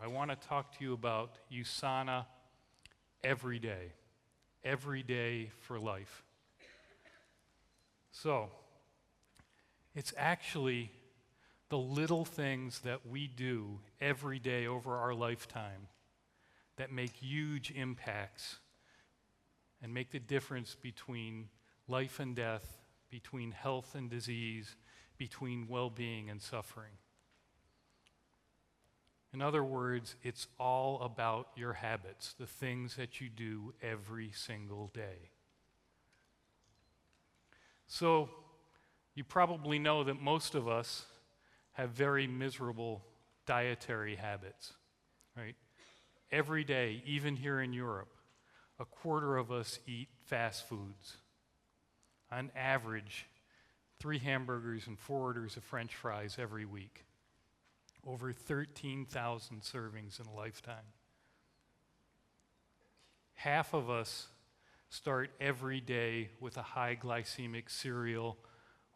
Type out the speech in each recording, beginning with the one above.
I want to talk to you about USANA every day for life. So, it's actually the little things that we do every day over our lifetime that make huge impacts and make the difference between life and death, between health and disease, between well-being and suffering. In other words, it's all about your habits, the things that you do every single day. So, you probably know that most of us have very miserable dietary habits, right? Every day, even here in Europe, a quarter of us eat fast foods. On average, 3 hamburgers and 4 orders of French fries every week. Over 13,000 servings in a lifetime. Half of us start every day with a high glycemic cereal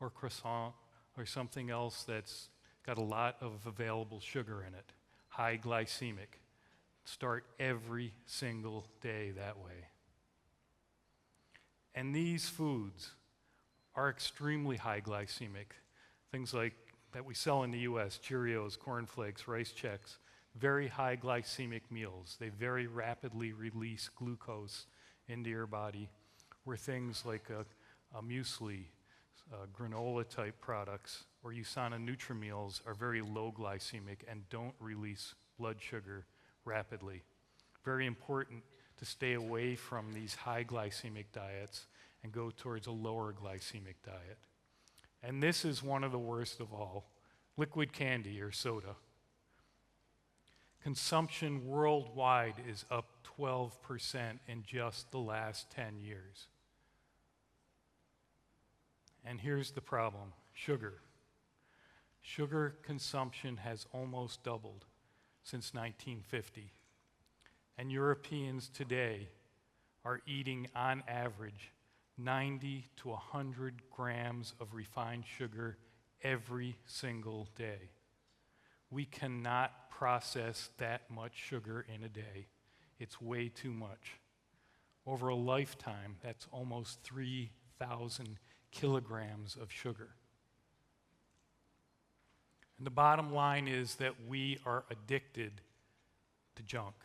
or croissant or something else that's got a lot of available sugar in it. High glycemic. Start every single day that way. And these foods are extremely high glycemic. Things like that we sell in the US, Cheerios, Corn Flakes, Rice Chex, very high glycemic meals. They very rapidly release glucose into your body, where things like a muesli, granola type products, or USANA Nutrimeals are very low glycemic and don't release blood sugar rapidly. Very important to stay away from these high glycemic diets and go towards a lower glycemic diet. And this is one of the worst of all, liquid candy or soda. Consumption worldwide is up 12% in just the last 10 years. And here's the problem, sugar. Sugar consumption has almost doubled since 1950. And Europeans today are eating on average 90 to 100 grams of refined sugar every single day. We cannot process that much sugar in a day. It's way too much. Over a lifetime, that's almost 3,000 kilograms of sugar. And the bottom line is that we are addicted to junk.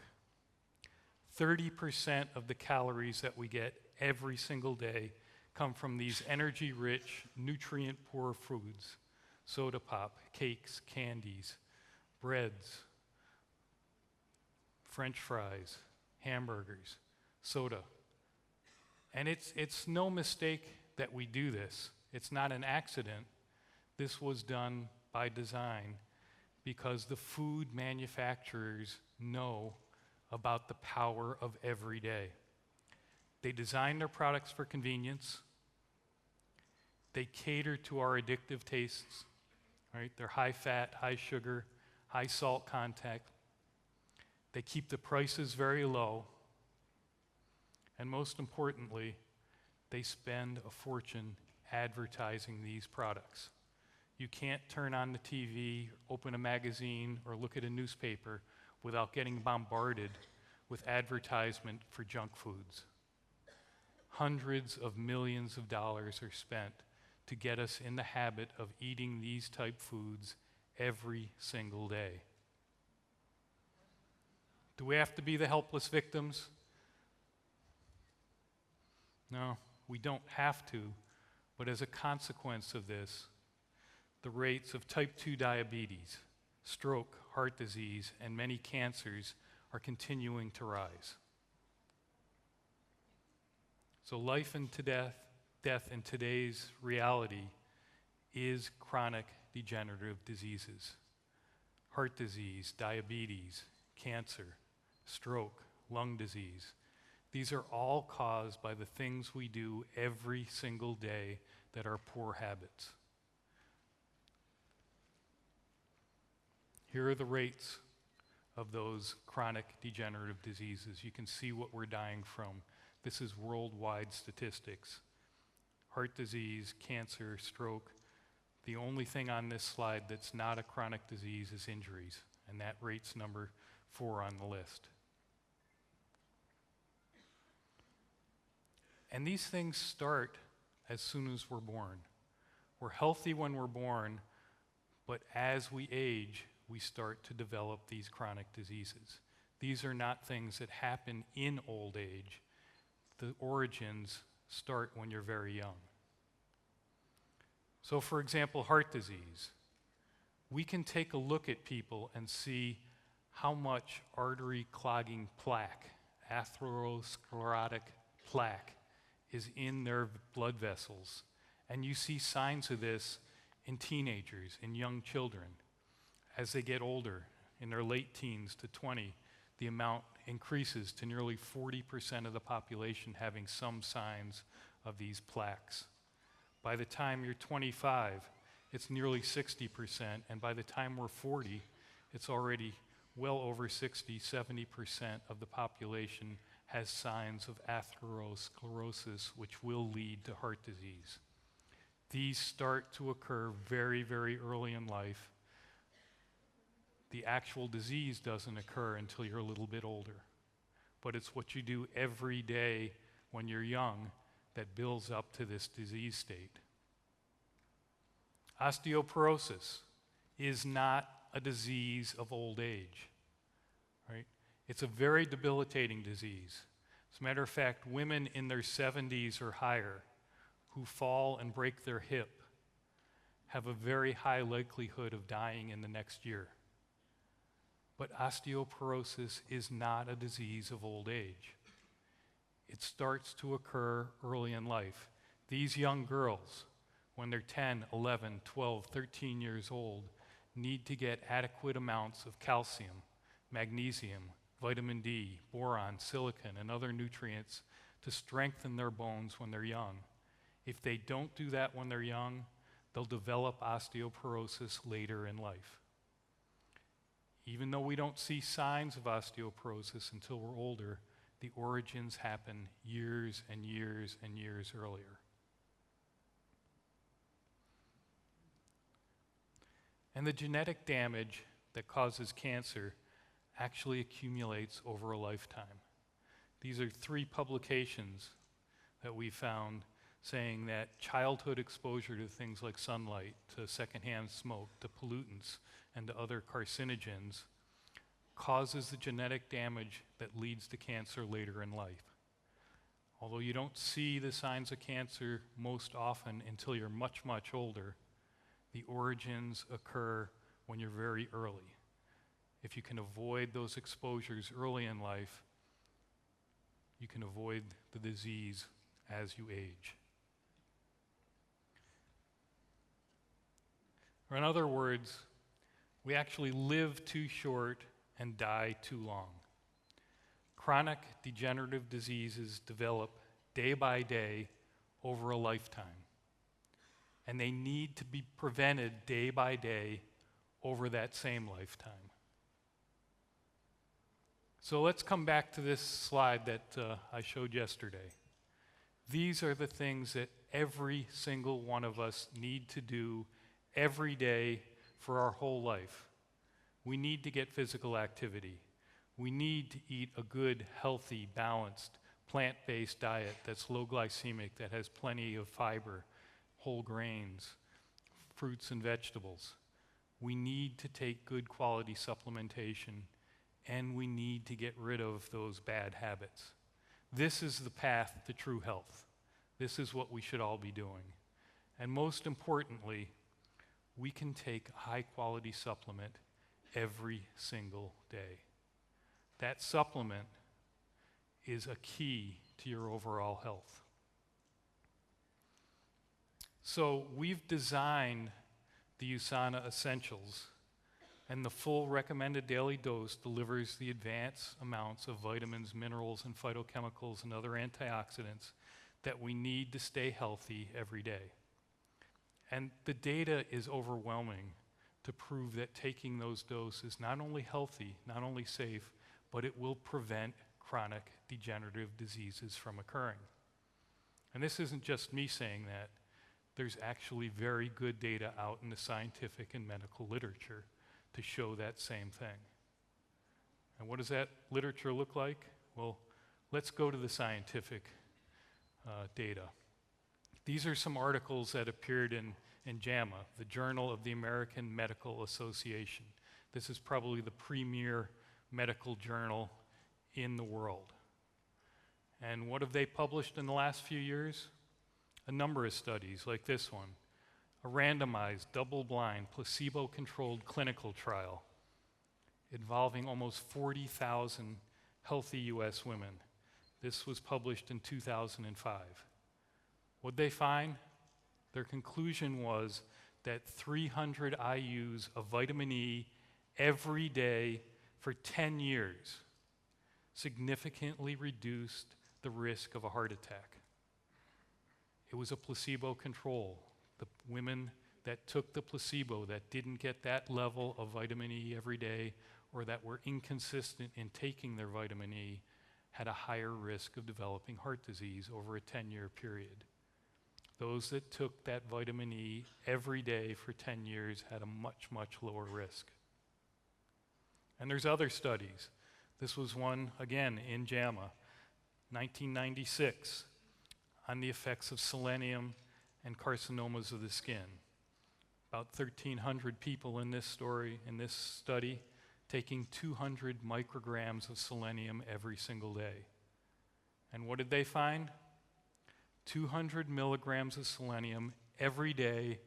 30% of the calories that we get every single day come from these energy-rich, nutrient-poor foods. Soda pop, cakes, candies, breads, French fries, hamburgers, soda. And it's no mistake that we do this. It's not an accident. This was done by design because the food manufacturers know about the power of every day. They design their products for convenience. They cater to our addictive tastes, right? They're high fat, high sugar, high salt content. They keep the prices very low. And most importantly, they spend a fortune advertising these products. You can't turn on the TV, open a magazine, or look at a newspaper without getting bombarded with advertisement for junk foods. Hundreds of millions of dollars are spent to get us in the habit of eating these type foods every single day. Do we have to be the helpless victims? No, we don't have to, but as a consequence of this, the rates of type 2 diabetes, stroke, heart disease, and many cancers are continuing to rise. So life and death in today's reality is chronic degenerative diseases. Heart disease, diabetes, cancer, stroke, lung disease. These are all caused by the things we do every single day that are poor habits. Here are the rates of those chronic degenerative diseases. You can see what we're dying from. This is worldwide statistics. Heart disease, cancer, stroke. The only thing on this slide that's not a chronic disease is injuries, and that rate's number 4 on the list. And these things start as soon as we're born. We're healthy when we're born, but as we age, we start to develop these chronic diseases. These are not things that happen in old age. The origins start when you're very young. So for example, heart disease. We can take a look at people and see how much artery clogging plaque, atherosclerotic plaque, is in their blood vessels. And you see signs of this in teenagers, in young children. As they get older, in their late teens to 20, the amount increases to nearly 40% of the population having some signs of these plaques. By the time you're 25, it's nearly 60%, and by the time we're 40, it's already well over 60, 70% of the population has signs of atherosclerosis, which will lead to heart disease. These start to occur very, very early in life. The actual disease doesn't occur until you're a little bit older. But it's what you do every day when you're young that builds up to this disease state. Osteoporosis is not a disease of old age, right? It's a very debilitating disease. As a matter of fact, women in their 70s or higher who fall and break their hip have a very high likelihood of dying in the next year. But osteoporosis is not a disease of old age. It starts to occur early in life. These young girls, when they're 10, 11, 12, 13 years old, need to get adequate amounts of calcium, magnesium, vitamin D, boron, silicon, and other nutrients to strengthen their bones when they're young. If they don't do that when they're young, they'll develop osteoporosis later in life. Even though we don't see signs of osteoporosis until we're older, the origins happen years and years and years earlier. And the genetic damage that causes cancer actually accumulates over a lifetime. These are 3 publications that we found saying that childhood exposure to things like sunlight, to secondhand smoke, to pollutants, and to other carcinogens causes the genetic damage that leads to cancer later in life. Although you don't see the signs of cancer most often until you're much, much older, the origins occur when you're very early. If you can avoid those exposures early in life, you can avoid the disease as you age. Or in other words, we actually live too short and die too long. Chronic degenerative diseases develop day by day over a lifetime, and they need to be prevented day by day over that same lifetime. So let's come back to this slide that I showed yesterday. These are the things that every single one of us need to do every day for our whole life. We need to get physical activity. We need to eat a good, healthy, balanced, plant-based diet that's low glycemic, that has plenty of fiber, whole grains, fruits and vegetables. We need to take good quality supplementation, and we need to get rid of those bad habits. This is the path to true health. This is what we should all be doing. And most importantly, we can take a high-quality supplement every single day. That supplement is a key to your overall health. So we've designed the USANA Essentials, and the full recommended daily dose delivers the advanced amounts of vitamins, minerals, and phytochemicals and other antioxidants that we need to stay healthy every day. And the data is overwhelming to prove that taking those doses not only healthy, not only safe, but it will prevent chronic degenerative diseases from occurring. And this isn't just me saying that. There's actually very good data out in the scientific and medical literature to show that same thing. And what does that literature look like? Well, let's go to the scientific data. These are some articles that appeared in JAMA, the Journal of the American Medical Association. This is probably the premier medical journal in the world. And what have they published in the last few years? A number of studies like this one, a randomized, double-blind, placebo-controlled clinical trial involving almost 40,000 healthy US women. This was published in 2005. What'd they find? Their conclusion was that 300 IUs of vitamin E every day for 10 years significantly reduced the risk of a heart attack. It was a placebo control. The women that took the placebo, that didn't get that level of vitamin E every day, or that were inconsistent in taking their vitamin E, had a higher risk of developing heart disease over a 10-year period. Those that took that vitamin E every day for 10 years had a much, much lower risk. And there's other studies. This was one, again, in JAMA, 1996, on the effects of selenium and carcinomas of the skin. About 1,300 people in this study, taking 200 micrograms of selenium every single day. And what did they find? 200 milligrams of selenium every day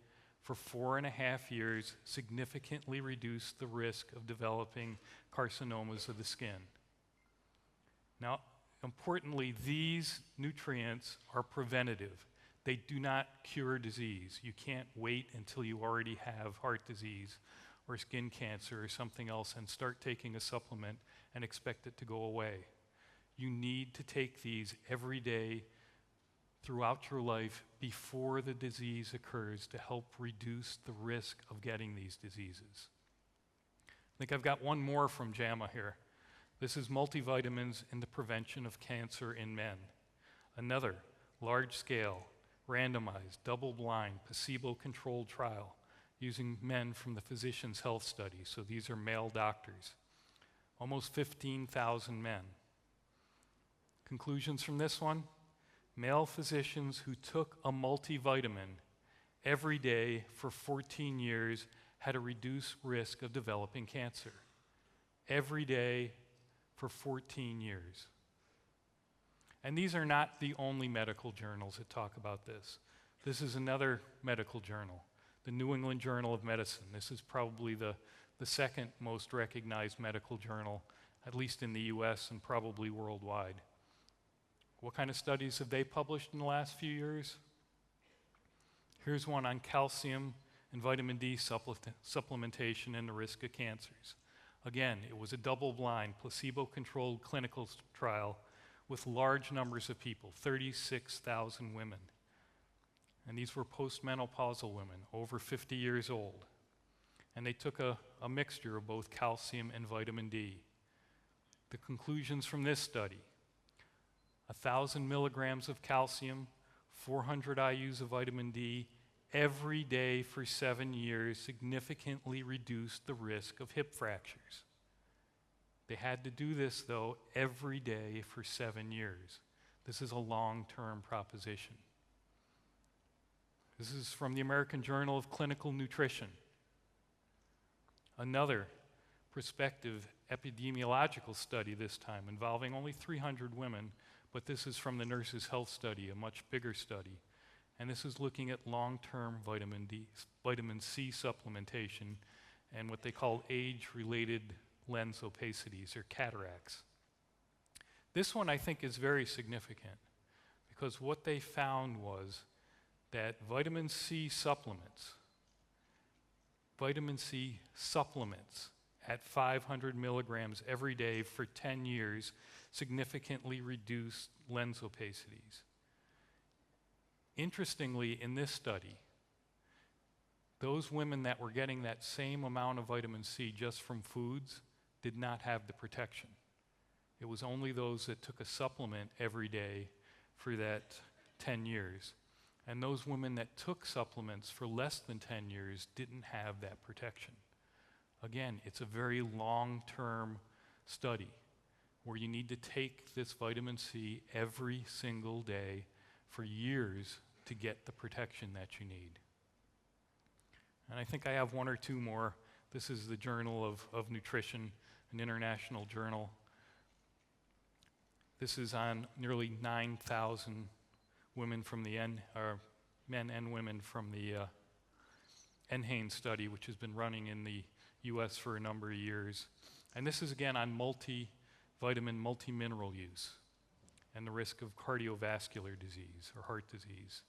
for 4.5 years significantly reduced the risk of developing carcinomas of the skin. Now, importantly, these nutrients are preventative. They do not cure disease. You can't wait until you already have heart disease or skin cancer or something else and start taking a supplement and expect it to go away. You need to take these every day throughout your life before the disease occurs to help reduce the risk of getting these diseases. I think I've got one more from JAMA here. This is multivitamins in the prevention of cancer in men. Another large-scale, randomized, double-blind, placebo-controlled trial using men from the Physicians' Health Study. So these are male doctors. Almost 15,000 men. Conclusions from this one? Male physicians who took a multivitamin every day for 14 years had a reduced risk of developing cancer. Every day for 14 years. And these are not the only medical journals that talk about this. This is another medical journal, the New England Journal of Medicine. This is probably the second most recognized medical journal, at least in the US and probably worldwide. What kind of studies have they published in the last few years? Here's one on calcium and vitamin D supplementation and the risk of cancers. Again, it was a double-blind, placebo-controlled clinical trial with large numbers of people, 36,000 women. And these were postmenopausal women, over 50 years old. And they took a mixture of both calcium and vitamin D. The conclusions from this study: 1,000 milligrams of calcium, 400 IUs of vitamin D, every day for 7 years significantly reduced the risk of hip fractures. They had to do this, though, every day for 7 years. This is a long-term proposition. This is from the American Journal of Clinical Nutrition. Another prospective epidemiological study this time involving only 300 women, but this is from the Nurses' Health Study, a much bigger study. And this is looking at long-term vitamin C supplementation and what they call age-related lens opacities, or cataracts. This one I think is very significant because what they found was that vitamin C supplements at 500 milligrams every day for 10 years significantly reduced lens opacities. Interestingly, in this study, those women that were getting that same amount of vitamin C just from foods did not have the protection. It was only those that took a supplement every day for that 10 years. And those women that took supplements for less than 10 years didn't have that protection. Again, it's a very long-term study where you need to take this vitamin C every single day for years to get the protection that you need. And I think I have one or two more. This is the Journal of Nutrition, an international journal. This is on nearly 9,000 women from the men and women from the NHANES study, which has been running in the US for a number of years. And this is again on multivitamin, multimineral use and the risk of cardiovascular disease or heart disease.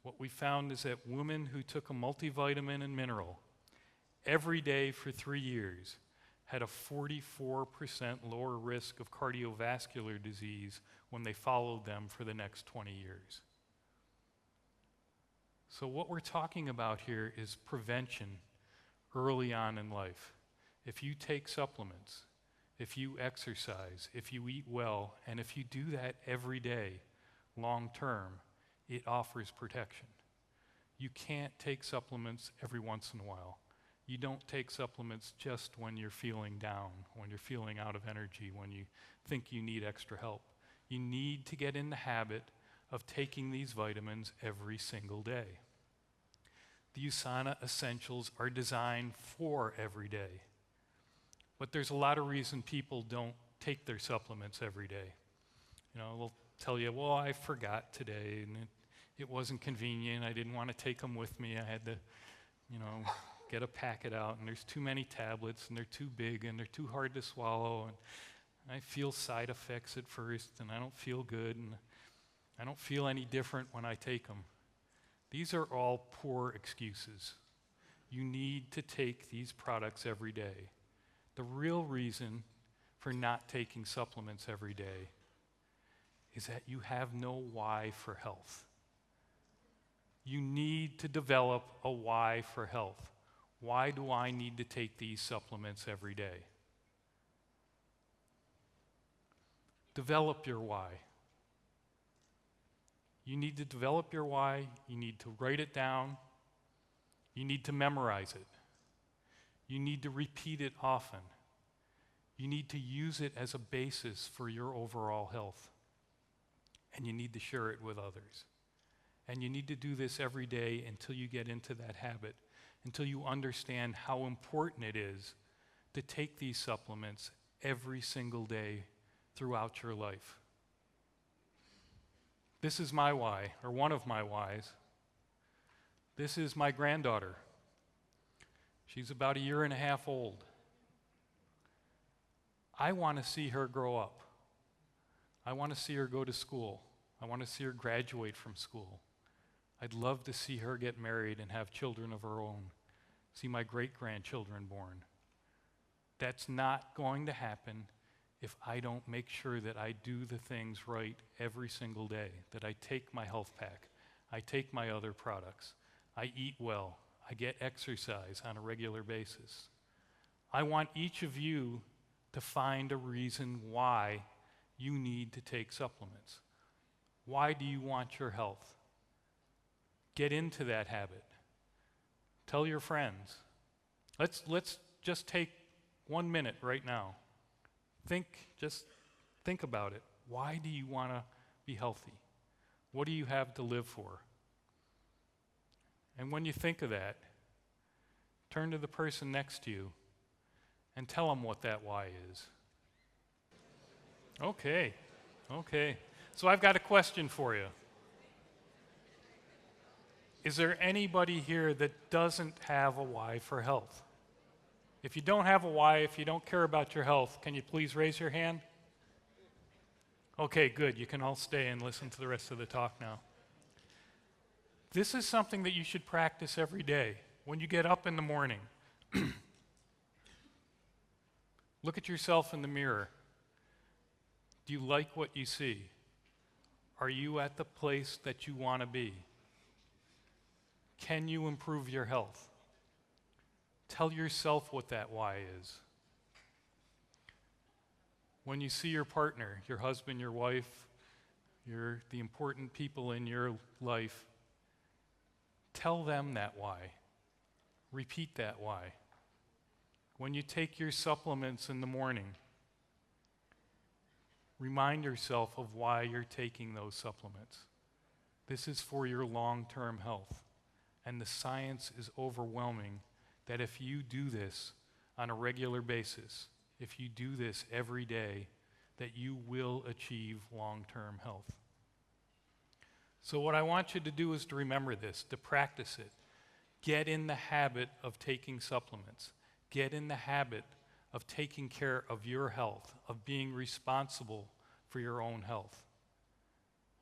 What we found is that women who took a multivitamin and mineral every day for 3 years had a 44% lower risk of cardiovascular disease when they followed them for the next 20 years. So what we're talking about here is prevention early on in life. If you take supplements, if you exercise, if you eat well, and if you do that every day, long term, it offers protection. You can't take supplements every once in a while. You don't take supplements just when you're feeling down, when you're feeling out of energy, when you think you need extra help. You need to get in the habit of taking these vitamins every single day. The USANA Essentials are designed for every day. But there's a lot of reason people don't take their supplements every day. You know, they'll tell you, well, I forgot today, and it wasn't convenient. I didn't want to take them with me. I had to, get a packet out, and there's too many tablets, and they're too big, and they're too hard to swallow, and I feel side effects at first, and I don't feel good, and I don't feel any different when I take them. These are all poor excuses. You need to take these products every day. The real reason for not taking supplements every day is that you have no why for health. You need to develop a why for health. Why do I need to take these supplements every day? Develop your why. You need to develop your why. You need to write it down. You need to memorize it. You need to repeat it often. You need to use it as a basis for your overall health. And you need to share it with others. And you need to do this every day until you get into that habit, until you understand how important it is to take these supplements every single day throughout your life. This is my why, or one of my whys. This is my granddaughter. She's about 1.5 years old. I want to see her grow up. I want to see her go to school. I want to see her graduate from school. I'd love to see her get married and have children of her own, see my great-grandchildren born. That's not going to happen if I don't make sure that I do the things right every single day, that I take my health pack, I take my other products, I eat well, I get exercise on a regular basis. I want each of you to find a reason why you need to take supplements. Why do you want your health? Get into that habit. Tell your friends. Let's just take 1 minute right now. Just think about it. Why do you want to be healthy? What do you have to live for? And when you think of that, turn to the person next to you and tell them what that why is. Okay. So I've got a question for you. Is there anybody here that doesn't have a why for health? If you don't have a why, if you don't care about your health, can you please raise your hand? Okay, good. You can all stay and listen to the rest of the talk now. This is something that you should practice every day. When you get up in the morning, look at yourself in the mirror. Do you like what you see? Are you at the place that you want to be? Can you improve your health? Tell yourself what that why is. When you see your partner, your husband, your wife, the important people in your life, tell them that why. Repeat that why. When you take your supplements in the morning, remind yourself of why you're taking those supplements. This is for your long-term health. And the science is overwhelming that if you do this on a regular basis, if you do this every day, that you will achieve long-term health. So what I want you to do is to remember this, to practice it. Get in the habit of taking supplements. Get in the habit of taking care of your health, of being responsible for your own health.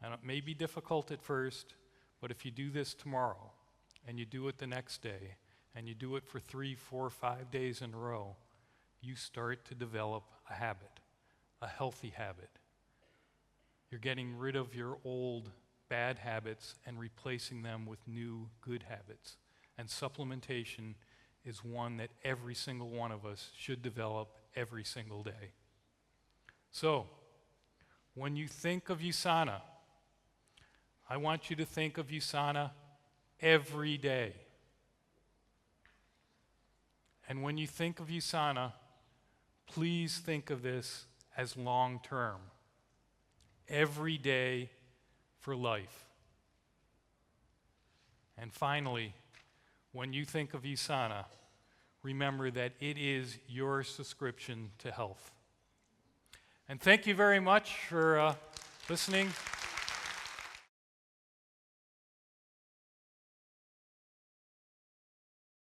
And it may be difficult at first, but if you do this tomorrow, and you do it the next day, and you do it for 3, 4, 5 days in a row, you start to develop a habit, a healthy habit. You're getting rid of your old bad habits and replacing them with new good habits. And supplementation is one that every single one of us should develop every single day. So, when you think of USANA, I want you to think of USANA every day. And when you think of USANA, please think of this as long-term. Every day for life. And finally, when you think of USANA, remember that it is your subscription to health. And thank you very much for listening.